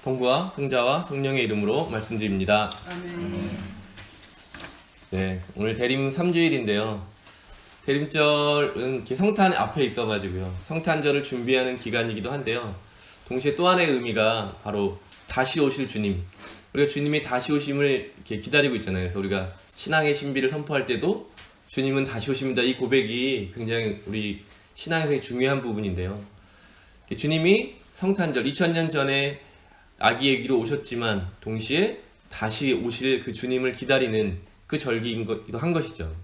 성부와 성자와 성령의 이름으로 말씀드립니다. 아멘. 네, 오늘 대림 3주일인데요. 대림절은 이렇게 성탄 앞에 있어가지고요. 성탄절을 준비하는 기간이기도 한데요. 동시에 또 하나의 의미가 바로 다시 오실 주님. 우리가 주님이 다시 오심을 이렇게 기다리고 있잖아요. 그래서 우리가 신앙의 신비를 선포할 때도 주님은 다시 오십니다. 이 고백이 굉장히 우리 신앙에서 중요한 부분인데요. 주님이 성탄절 2000년 전에 아기 애기로 오셨지만 동시에 다시 오실 그 주님을 기다리는 그 절기이기도 한 것이죠.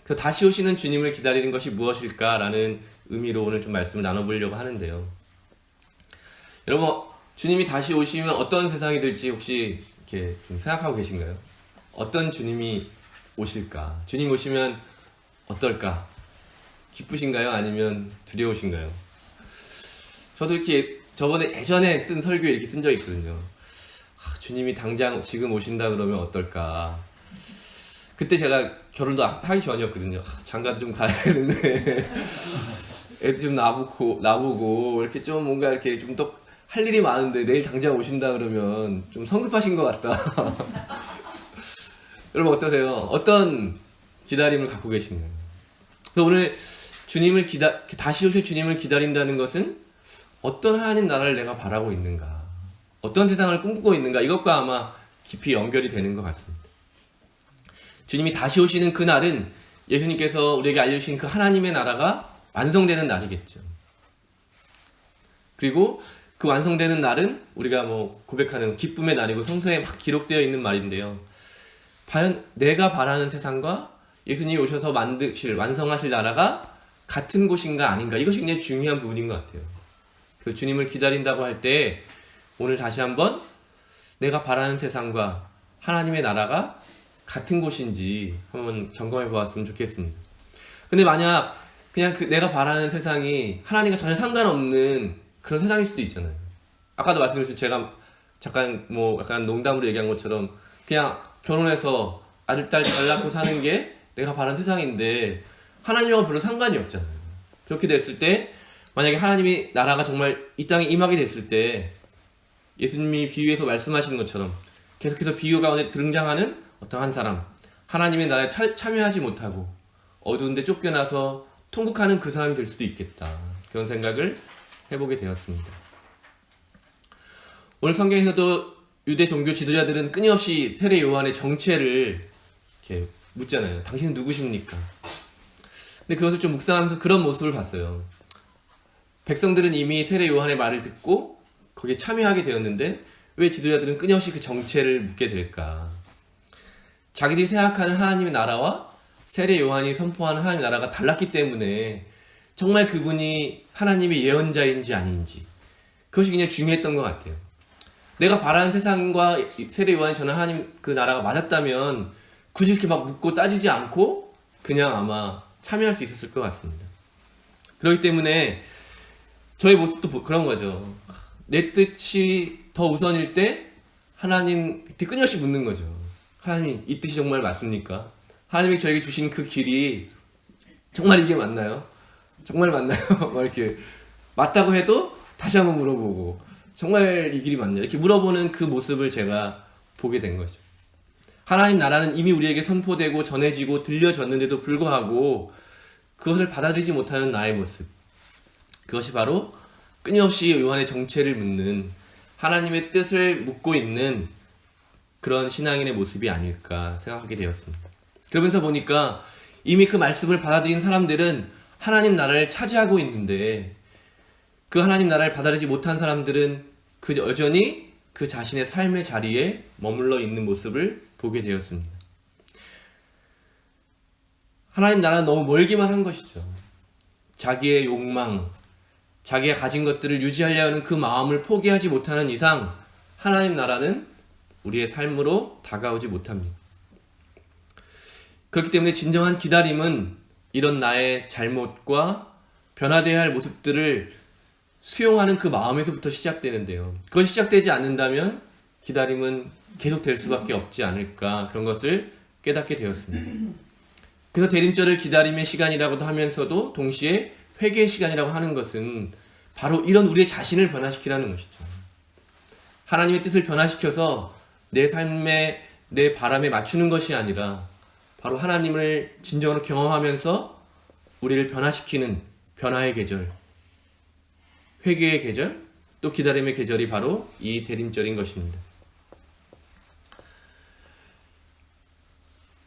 그래서 다시 오시는 주님을 기다리는 것이 무엇일까라는 의미로 오늘 좀 말씀을 나눠보려고 하는데요. 여러분, 주님이 다시 오시면 어떤 세상이 될지 혹시 이렇게 좀 생각하고 계신가요? 어떤 주님이 오실까? 주님 오시면 어떨까? 기쁘신가요? 아니면 두려우신가요? 저도 이렇게 저번에 예전에 쓴 설교에 이렇게 쓴 적이 있거든요. 주님이 당장 지금 오신다 그러면 어떨까? 그때 제가 결혼도 하기 전이었거든요. 장가도 좀 가야 되는데 애도 좀 나보고 이렇게 좀 뭔가 이렇게 좀 더 할 일이 많은데 내일 당장 오신다 그러면 좀 성급하신 것 같다. 여러분 어떠세요? 어떤 기다림을 갖고 계신가요? 그래서 오늘 주님을 다시 오실 주님을 기다린다는 것은 어떤 하나님 나라를 내가 바라고 있는가, 어떤 세상을 꿈꾸고 있는가, 이것과 아마 깊이 연결이 되는 것 같습니다. 주님이 다시 오시는 그날은 예수님께서 우리에게 알려주신 그 하나님의 나라가 완성되는 날이겠죠. 그리고 그 완성되는 날은 우리가 고백하는 기쁨의 날이고 성서에 막 기록되어 있는 말인데요. 과연 내가 바라는 세상과 예수님이 오셔서 완성하실 나라가 같은 곳인가 아닌가, 이것이 굉장히 중요한 부분인 것 같아요. 그래서 주님을 기다린다고 할 때 오늘 다시 한번 내가 바라는 세상과 하나님의 나라가 같은 곳인지 한번 점검해 보았으면 좋겠습니다. 근데 만약 그냥 내가 바라는 세상이 하나님과 전혀 상관없는 그런 세상일 수도 있잖아요. 아까도 말씀드렸듯이 제가 잠깐 약간 농담으로 얘기한 것처럼 그냥 결혼해서 아들, 딸 잘 낳고 사는 게 내가 바라는 세상인데 하나님하고 별로 상관이 없잖아요. 그렇게 됐을 때 만약에 하나님이 나라가 정말 이 땅에 임하게 됐을 때 예수님이 비유에서 말씀하시는 것처럼 계속해서 비유 가운데 등장하는 어떤 한 사람, 하나님의 나라에 참여하지 못하고 어두운데 쫓겨나서 통곡하는 그 사람이 될 수도 있겠다. 그런 생각을 해보게 되었습니다. 오늘 성경에서도 유대 종교 지도자들은 끊임없이 세례 요한의 정체를 이렇게 묻잖아요. 당신은 누구십니까? 근데 그것을 좀 묵상하면서 그런 모습을 봤어요. 백성들은 이미 세례 요한의 말을 듣고 거기에 참여하게 되었는데 왜 지도자들은 끊임없이 그 정체를 묻게 될까? 자기들이 생각하는 하나님의 나라와 세례 요한이 선포하는 하나님의 나라가 달랐기 때문에 정말 그분이 하나님의 예언자인지 아닌지 그것이 굉장히 중요했던 것 같아요. 내가 바라는 세상과 세례 요한이 전한 하나님 그 나라가 맞았다면 굳이 이렇게 막 묻고 따지지 않고 그냥 아마 참여할 수 있었을 것 같습니다. 그렇기 때문에 저의 모습도 그런 거죠. 내 뜻이 더 우선일 때 하나님 끊임없이 묻는 거죠. 하나님, 이 뜻이 정말 맞습니까? 하나님이 저에게 주신 그 길이 정말 이게 맞나요? 정말 맞나요? 막 이렇게 맞다고 해도 다시 한번 물어보고 정말 이 길이 맞냐? 이렇게 물어보는 그 모습을 제가 보게 된 거죠. 하나님 나라는 이미 우리에게 선포되고 전해지고 들려졌는데도 불구하고 그것을 받아들이지 못하는 나의 모습, 그것이 바로 끊임없이 요한의 정체를 묻는 하나님의 뜻을 묻고 있는 그런 신앙인의 모습이 아닐까 생각하게 되었습니다. 그러면서 보니까 이미 그 말씀을 받아들인 사람들은 하나님 나라를 차지하고 있는데 그 하나님 나라를 받아들이지 못한 사람들은 여전히 그 자신의 삶의 자리에 머물러 있는 모습을 보게 되었습니다. 하나님 나라는 너무 멀기만 한 것이죠. 자기의 욕망, 자기가 가진 것들을 유지하려 하는 그 마음을 포기하지 못하는 이상 하나님 나라는 우리의 삶으로 다가오지 못합니다. 그렇기 때문에 진정한 기다림은 이런 나의 잘못과 변화되어야 할 모습들을 수용하는 그 마음에서부터 시작되는데요. 그것이 시작되지 않는다면 기다림은 계속될 수밖에 없지 않을까, 그런 것을 깨닫게 되었습니다. 그래서 대림절을 기다림의 시간이라고도 하면서도 동시에 회개의 시간이라고 하는 것은 바로 이런 우리의 자신을 변화시키라는 것이죠. 하나님의 뜻을 변화시켜서 내 삶에 내 바람에 맞추는 것이 아니라 바로 하나님을 진정으로 경험하면서 우리를 변화시키는 변화의 계절, 회개의 계절, 또 기다림의 계절이 바로 이 대림절인 것입니다.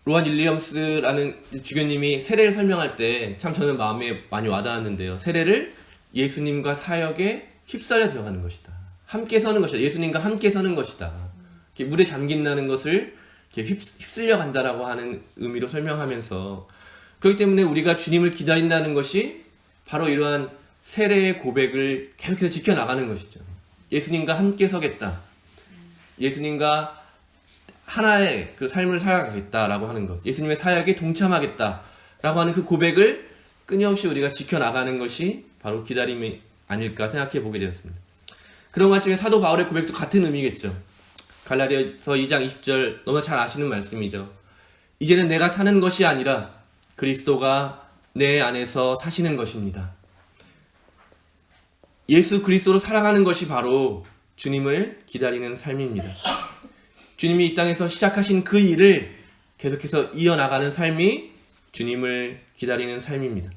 로한 윌리엄스라는 주교님이 세례를 설명할 때 참 저는 마음에 많이 와닿았는데요. 세례를 예수님과 사역에 휩싸여 들어가는 것이다. 함께 서는 것이다. 예수님과 함께 서는 것이다. 이렇게 물에 잠긴다는 것을 이렇게 휩쓸려 간다라고 하는 의미로 설명하면서, 그렇기 때문에 우리가 주님을 기다린다는 것이 바로 이러한 세례의 고백을 계속해서 지켜나가는 것이죠. 예수님과 함께 서겠다. 예수님과 하나의 그 삶을 살아가겠다라고 하는 것, 예수님의 사역에 동참하겠다라고 하는 그 고백을 끊임없이 우리가 지켜나가는 것이 바로 기다림이 아닐까 생각해 보게 되었습니다. 그런 것 중에 사도 바울의 고백도 같은 의미겠죠. 갈라디아서 2장 20절 너무 잘 아시는 말씀이죠. 이제는 내가 사는 것이 아니라 그리스도가 내 안에서 사시는 것입니다. 예수 그리스도로 살아가는 것이 바로 주님을 기다리는 삶입니다. 주님이 이 땅에서 시작하신 그 일을 계속해서 이어나가는 삶이 주님을 기다리는 삶입니다.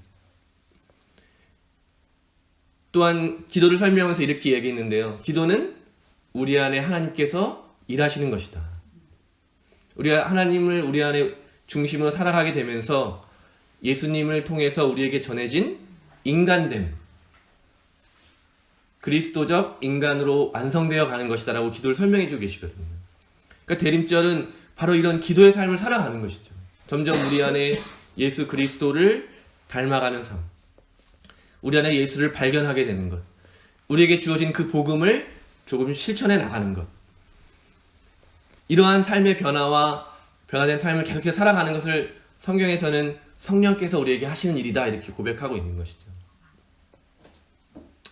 또한 기도를 설명하면서 이렇게 얘기했는데요. 기도는 우리 안에 하나님께서 일하시는 것이다. 우리가 하나님을 우리 안에 중심으로 살아가게 되면서 예수님을 통해서 우리에게 전해진 인간됨, 그리스도적 인간으로 완성되어 가는 것이다라고 기도를 설명해 주고 계시거든요. 그러니까 대림절은 바로 이런 기도의 삶을 살아가는 것이죠. 점점 우리 안에 예수 그리스도를 닮아가는 삶, 우리 안에 예수를 발견하게 되는 것, 우리에게 주어진 그 복음을 조금 실천해 나가는 것, 이러한 삶의 변화와 변화된 삶을 계속해서 살아가는 것을 성경에서는 성령께서 우리에게 하시는 일이다 이렇게 고백하고 있는 것이죠.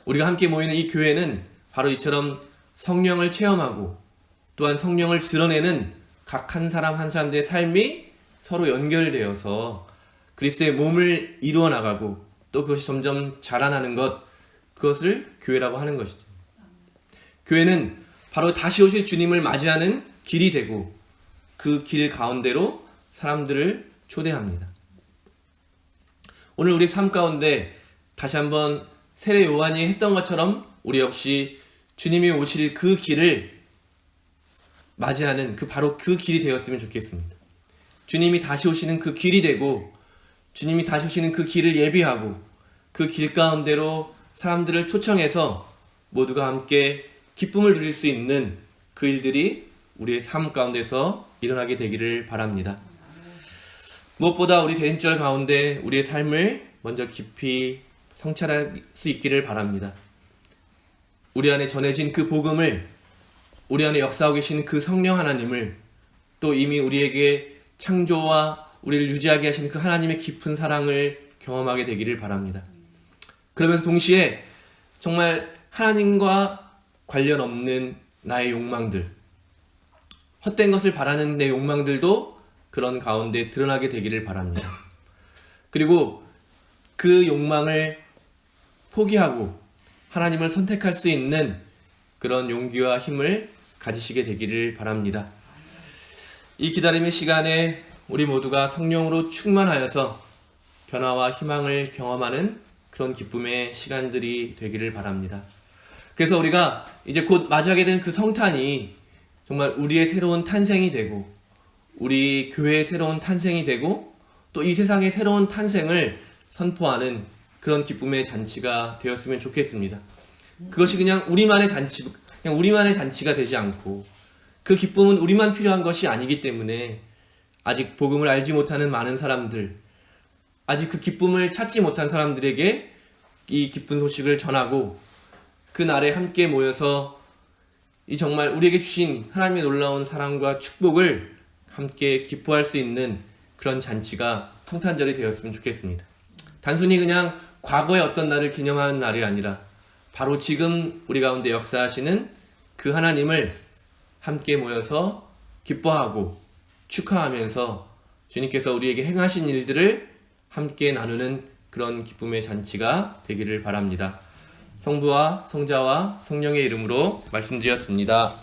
우리가 함께 모이는 이 교회는 바로 이처럼 성령을 체험하고 또한 성령을 드러내는 각 한 사람 한 사람들의 삶이 서로 연결되어서 그리스도의 몸을 이루어 나가고 또 그것이 점점 자라나는 것, 그것을 교회라고 하는 것이죠. 교회는 바로 다시 오실 주님을 맞이하는 길이 되고 그 길 가운데로 사람들을 초대합니다. 오늘 우리 삶 가운데 다시 한번 세례 요한이 했던 것처럼 우리 역시 주님이 오실 그 길을 맞이하는 바로 그 길이 되었으면 좋겠습니다. 주님이 다시 오시는 그 길이 되고 주님이 다시 오시는 그 길을 예비하고 그 길 가운데로 사람들을 초청해서 모두가 함께 기쁨을 누릴 수 있는 그 일들이 우리의 삶 가운데서 일어나게 되기를 바랍니다. 무엇보다 우리 대림절 가운데 우리의 삶을 먼저 깊이 성찰할 수 있기를 바랍니다. 우리 안에 전해진 그 복음을, 우리 안에 역사하고 계신 그 성령 하나님을, 또 이미 우리에게 창조와 우리를 유지하게 하시는 그 하나님의 깊은 사랑을 경험하게 되기를 바랍니다. 그러면서 동시에 정말 하나님과 관련 없는 나의 욕망들, 헛된 것을 바라는 내 욕망들도 그런 가운데 드러나게 되기를 바랍니다. 그리고 그 욕망을 포기하고 하나님을 선택할 수 있는 그런 용기와 힘을 가지시게 되기를 바랍니다. 이 기다림의 시간에 우리 모두가 성령으로 충만하여서 변화와 희망을 경험하는 그런 기쁨의 시간들이 되기를 바랍니다. 그래서 우리가 이제 곧 맞이하게 된 그 성탄이 정말 우리의 새로운 탄생이 되고 우리 교회의 새로운 탄생이 되고 또 이 세상의 새로운 탄생을 선포하는 그런 기쁨의 잔치가 되었으면 좋겠습니다. 그것이 그냥 우리만의 잔치가 되지 않고, 그 기쁨은 우리만 필요한 것이 아니기 때문에 아직 복음을 알지 못하는 많은 사람들, 아직 그 기쁨을 찾지 못한 사람들에게 이 기쁜 소식을 전하고 그 날에 함께 모여서 이 정말 우리에게 주신 하나님의 놀라운 사랑과 축복을 함께 기뻐할 수 있는 그런 잔치가 성탄절이 되었으면 좋겠습니다. 단순히 그냥 과거의 어떤 날을 기념하는 날이 아니라 바로 지금 우리 가운데 역사하시는 그 하나님을 함께 모여서 기뻐하고 축하하면서 주님께서 우리에게 행하신 일들을 함께 나누는 그런 기쁨의 잔치가 되기를 바랍니다. 성부와 성자와 성령의 이름으로 말씀드렸습니다.